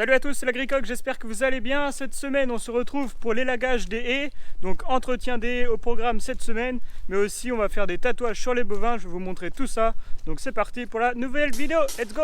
Salut à tous, c'est l'Agricoq, j'espère que vous allez bien. Cette semaine, on se retrouve pour l'élagage des haies. Donc entretien des haies au programme cette semaine. Mais aussi, on va faire des tatouages sur les bovins. Je vais vous montrer tout ça. Donc c'est parti pour la nouvelle vidéo. Let's go!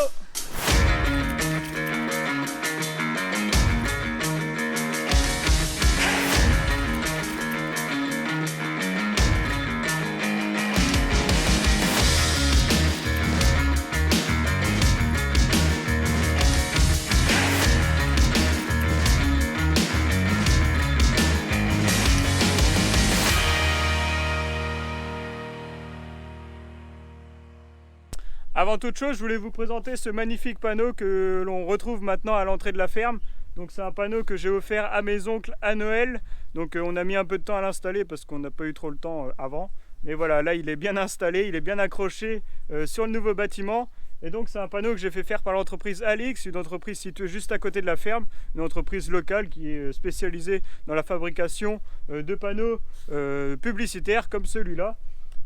Avant toute chose, je voulais vous présenter ce magnifique panneau que l'on retrouve maintenant à l'entrée de la ferme. Donc c'est un panneau que j'ai offert à mes oncles à Noël. Donc on a mis un peu de temps à l'installer parce qu'on n'a pas eu trop le temps avant. Mais voilà, là il est bien installé, il est bien accroché sur le nouveau bâtiment. Et donc c'est un panneau que j'ai fait faire par l'entreprise Alix, une entreprise située juste à côté de la ferme, une entreprise locale qui est spécialisée dans la fabrication de panneaux publicitaires comme celui-là.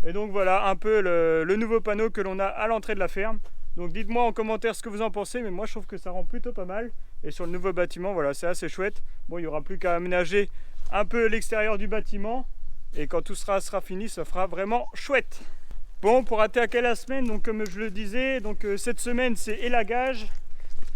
Et donc voilà un peu le nouveau panneau que l'on a à l'entrée de la ferme. Donc dites-moi en commentaire ce que vous en pensez, mais moi je trouve que ça rend plutôt pas mal. Et sur le nouveau bâtiment, voilà, c'est assez chouette. Bon, il n'y aura plus qu'à aménager un peu l'extérieur du bâtiment. Et quand tout sera fini, ça fera vraiment chouette. Bon, pour attaquer la semaine, donc comme je le disais, donc cette semaine c'est élagage.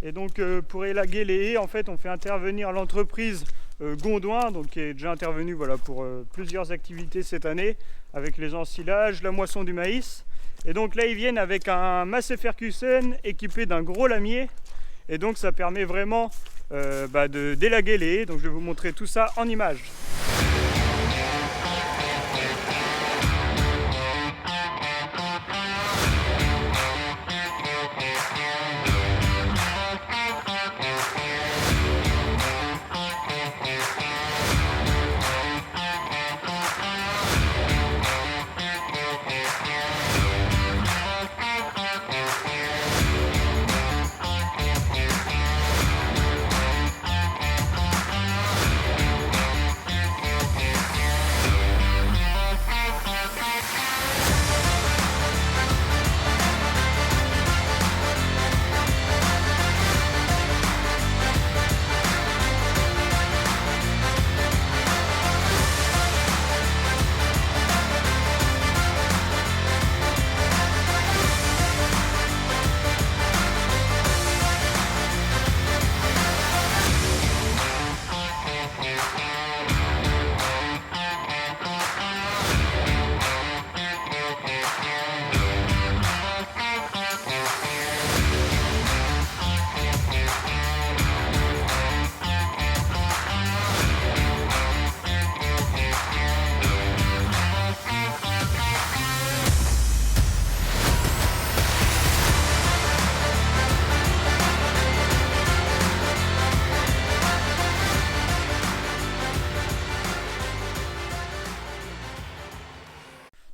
Et donc pour élaguer les haies, en fait, on fait intervenir l'entreprise Gondouin, donc qui est déjà intervenu voilà, pour plusieurs activités cette année, avec les ensilages, la moisson du maïs. Et donc là ils viennent avec un Massey Ferguson équipé d'un gros lamier. Et donc ça permet vraiment d'élaguer les haies. Donc je vais vous montrer tout ça en images.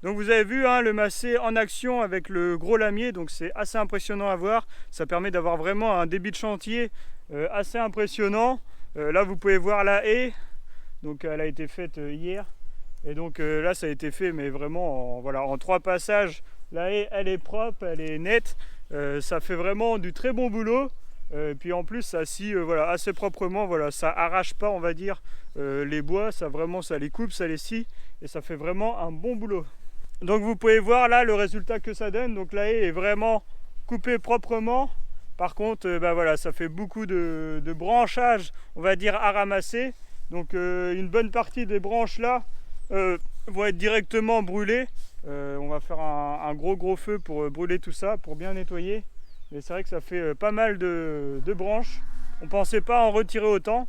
Donc vous avez vu le Massey en action avec le gros lamier, donc c'est assez impressionnant à voir. Ça permet d'avoir vraiment un débit de chantier assez impressionnant. Là vous pouvez voir la haie, donc elle a été faite hier. Et donc là ça a été fait mais vraiment en 3 passages. La haie elle est propre, elle est nette, ça fait vraiment du très bon boulot. Puis en plus ça scie assez proprement, ça arrache pas on va dire les bois, ça les coupe, ça les scie et ça fait vraiment un bon boulot. Donc vous pouvez voir là le résultat que ça donne. Donc la haie est vraiment coupée proprement. Par contre ça fait beaucoup de branchage on va dire à ramasser. Donc une bonne partie des branches là vont être directement brûlées. On va faire un gros feu pour brûler tout ça, pour bien nettoyer. Mais c'est vrai que ça fait pas mal de branches. On pensait pas en retirer autant.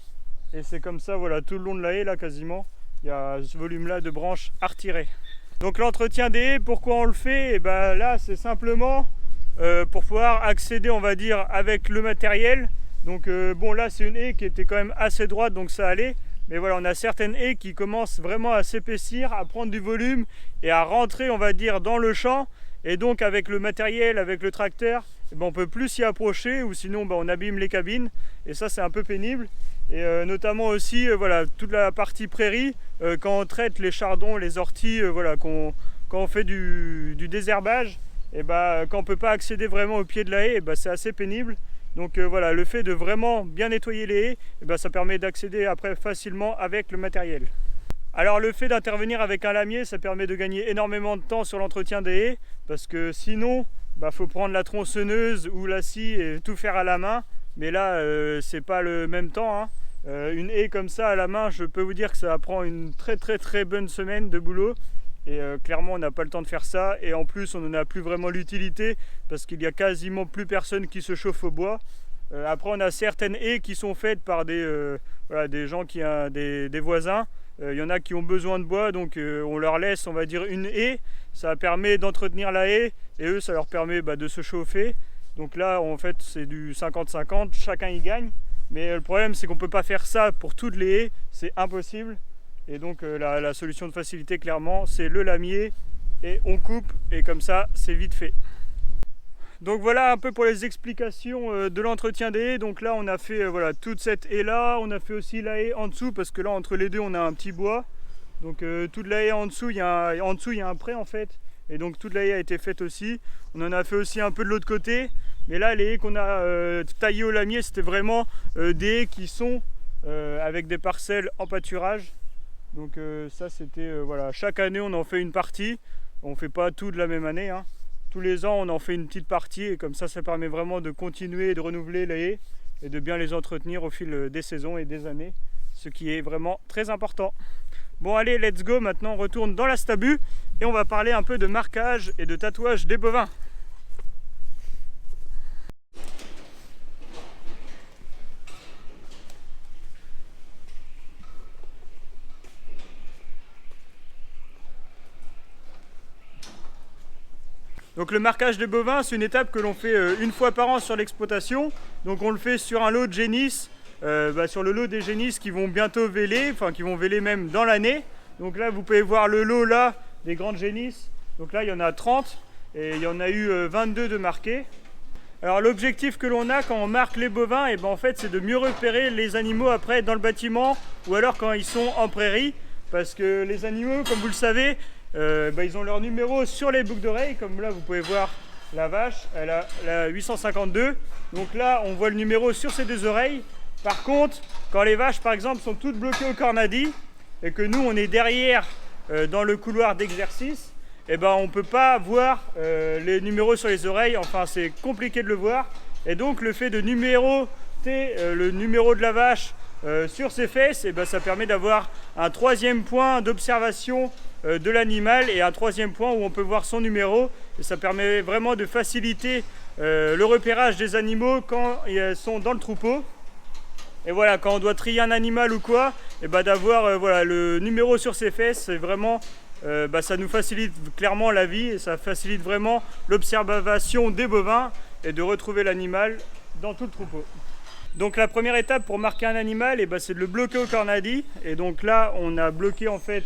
Et c'est comme ça tout le long de la haie là quasiment. Il y a ce volume là de branches à retirer. Donc l'entretien des haies, pourquoi on le fait? Et là c'est simplement pour pouvoir accéder on va dire avec le matériel. Donc bon là c'est une haie qui était quand même assez droite donc ça allait. Mais voilà, on a certaines haies qui commencent vraiment à s'épaissir, à prendre du volume et à rentrer on va dire dans le champ. Et donc avec le matériel, avec le tracteur, on ne peut plus s'y approcher ou sinon on abîme les cabines. Et ça c'est un peu pénible. Et notamment aussi toute la partie prairie, quand on traite les chardons, les orties, quand on fait du désherbage, et quand on ne peut pas accéder vraiment au pied de la haie, c'est assez pénible. Donc voilà, le fait de vraiment bien nettoyer les haies, eh ben, ça permet d'accéder après facilement avec le matériel. Alors le fait d'intervenir avec un lamier, ça permet de gagner énormément de temps sur l'entretien des haies, parce que sinon, faut prendre la tronçonneuse ou la scie et tout faire à la main. Mais là, c'est pas le même temps, hein. Une haie comme ça à la main, je peux vous dire que ça prend une très bonne semaine de boulot. Et clairement, on n'a pas le temps de faire ça. Et en plus, on n'en a plus vraiment l'utilité parce qu'il y a quasiment plus personne qui se chauffe au bois. Après, on a certaines haies qui sont faites par des gens des voisins. Il y en a qui ont besoin de bois, donc on leur laisse, on va dire, une haie. Ça permet d'entretenir la haie et eux, ça leur permet de se chauffer. Donc là, en fait, c'est du 50-50, chacun y gagne. Mais le problème, c'est qu'on ne peut pas faire ça pour toutes les haies, c'est impossible. Et donc la solution de facilité, clairement, c'est le lamier. Et on coupe, et comme ça, c'est vite fait. Donc voilà un peu pour les explications de l'entretien des haies. Donc là, on a fait toute cette haie-là. On a fait aussi la haie en dessous, parce que là, entre les deux, on a un petit bois. Donc toute la haie en dessous, il y a un pré, en fait. Et donc toute la haie a été faite aussi. On en a fait aussi un peu de l'autre côté. Mais là, les haies qu'on a taillées au lamier, c'était vraiment des haies qui sont avec des parcelles en pâturage. Donc ça, c'était, chaque année, on en fait une partie. On ne fait pas tout de la même année, hein. Tous les ans, on en fait une petite partie. Et comme ça permet vraiment de continuer et de renouveler les haies et de bien les entretenir au fil des saisons et des années. Ce qui est vraiment très important. Bon, allez, let's go. Maintenant, on retourne dans la stabu et on va parler un peu de marquage et de tatouage des bovins. Donc le marquage des bovins, c'est une étape que l'on fait une fois par an sur l'exploitation. Donc on le fait sur un lot de génisses, sur le lot des génisses qui vont bientôt véler, enfin qui vont véler même dans l'année. Donc là vous pouvez voir le lot là des grandes génisses. Donc là il y en a 30 et il y en a eu 22 de marqués. Alors l'objectif que l'on a quand on marque les bovins, en fait c'est de mieux repérer les animaux après dans le bâtiment ou alors quand ils sont en prairie. Parce que les animaux, comme vous le savez, ils ont leur numéro sur les boucles d'oreilles. Comme là vous pouvez voir la vache, elle a la 852. Donc là on voit le numéro sur ses deux oreilles. Par contre, quand les vaches par exemple sont toutes bloquées au cornadi et que nous on est derrière dans le couloir d'exercice, on ne peut pas voir les numéros sur les oreilles. Enfin c'est compliqué de le voir. Et donc le fait de numéroter le numéro de la vache sur ses fesses, ça permet d'avoir un troisième point d'observation de l'animal et un troisième point où on peut voir son numéro. Et ça permet vraiment de faciliter le repérage des animaux quand ils sont dans le troupeau. Et voilà, quand on doit trier un animal ou quoi, d'avoir le numéro sur ses fesses, c'est vraiment, ça nous facilite clairement la vie et ça facilite vraiment l'observation des bovins et de retrouver l'animal dans tout le troupeau. Donc la première étape pour marquer un animal, c'est de le bloquer au cornadi. Et donc là, on a bloqué en fait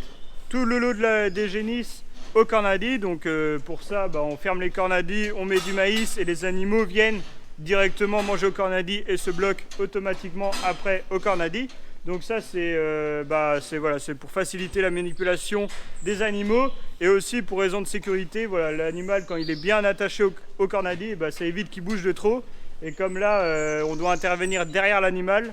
tout le lot des génisses au cornadi. Donc pour ça, on ferme les cornadis, on met du maïs et les animaux viennent directement manger au cornadi et se bloquent automatiquement après au cornadi. Donc ça c'est pour faciliter la manipulation des animaux et aussi pour raison de sécurité. Voilà, l'animal quand il est bien attaché au cornadi, ça évite qu'il bouge de trop. Et comme là, on doit intervenir derrière l'animal,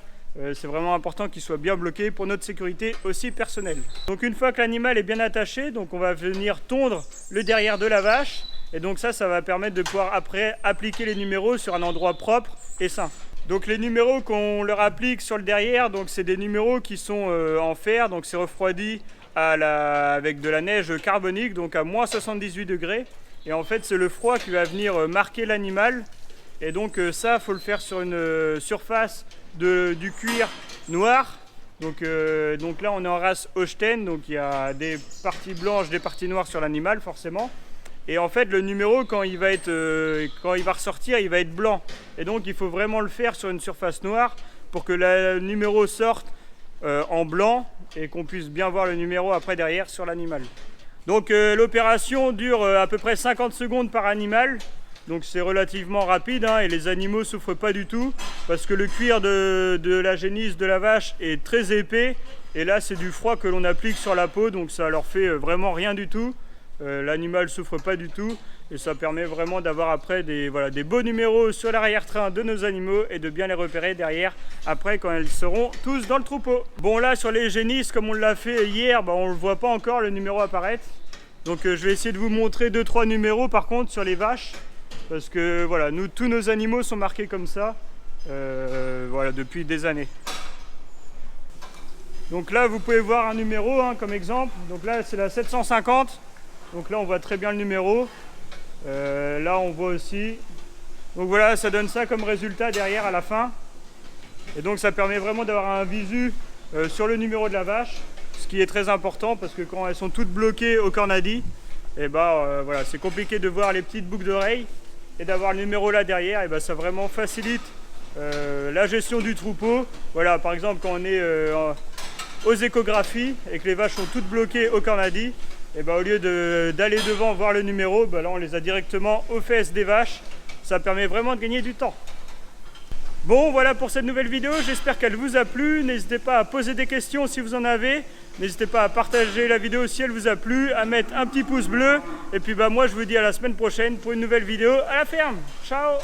c'est vraiment important qu'il soit bien bloqué pour notre sécurité aussi personnelle. Donc une fois que l'animal est bien attaché, donc on va venir tondre le derrière de la vache. Et donc ça va permettre de pouvoir après appliquer les numéros sur un endroit propre et sain. Donc les numéros qu'on leur applique sur le derrière, donc c'est des numéros qui sont en fer, donc c'est refroidi avec de la neige carbonique, donc à moins 78 degrés. Et en fait, c'est le froid qui va venir marquer l'animal. Et donc ça, il faut le faire sur une surface du cuir noir. Donc là, on est en race Holstein, donc il y a des parties blanches, des parties noires sur l'animal, forcément. Et en fait, le numéro, quand il va ressortir, il va être blanc. Et donc, il faut vraiment le faire sur une surface noire pour que le numéro sorte en blanc et qu'on puisse bien voir le numéro après derrière sur l'animal. Donc l'opération dure à peu près 50 secondes par animal. Donc c'est relativement rapide et les animaux ne souffrent pas du tout parce que le cuir de la génisse de la vache est très épais et là c'est du froid que l'on applique sur la peau, donc ça leur fait vraiment rien du tout. L'animal ne souffre pas du tout Et ça permet vraiment d'avoir après des beaux numéros sur l'arrière-train de nos animaux et de bien les repérer derrière après quand ils seront tous dans le troupeau. Bon, là sur les génisses, comme on l'a fait hier, on ne le voit pas encore le numéro apparaître. Donc je vais essayer de vous montrer 2-3 numéros par contre sur les vaches. Parce que voilà, tous nos animaux sont marqués comme ça depuis des années. Donc là vous pouvez voir un numéro comme exemple. Donc là c'est la 750. Donc là on voit très bien le numéro. Là on voit aussi. Donc voilà, ça donne ça comme résultat derrière à la fin. Et donc ça permet vraiment d'avoir un visu sur le numéro de la vache. Ce qui est très important parce que quand elles sont toutes bloquées au cornadi, et voilà, c'est compliqué de voir les petites boucles d'oreilles. Et d'avoir le numéro là derrière, et ça vraiment facilite la gestion du troupeau. Voilà, par exemple quand on est aux échographies et que les vaches sont toutes bloquées au cornadi, et au lieu d'aller devant voir le numéro, là on les a directement aux fesses des vaches. Ça permet vraiment de gagner du temps. Bon, voilà pour cette nouvelle vidéo, j'espère qu'elle vous a plu. N'hésitez pas à poser des questions si vous en avez. N'hésitez pas à partager la vidéo si elle vous a plu, à mettre un petit pouce bleu. Et puis moi je vous dis à la semaine prochaine pour une nouvelle vidéo à la ferme. Ciao!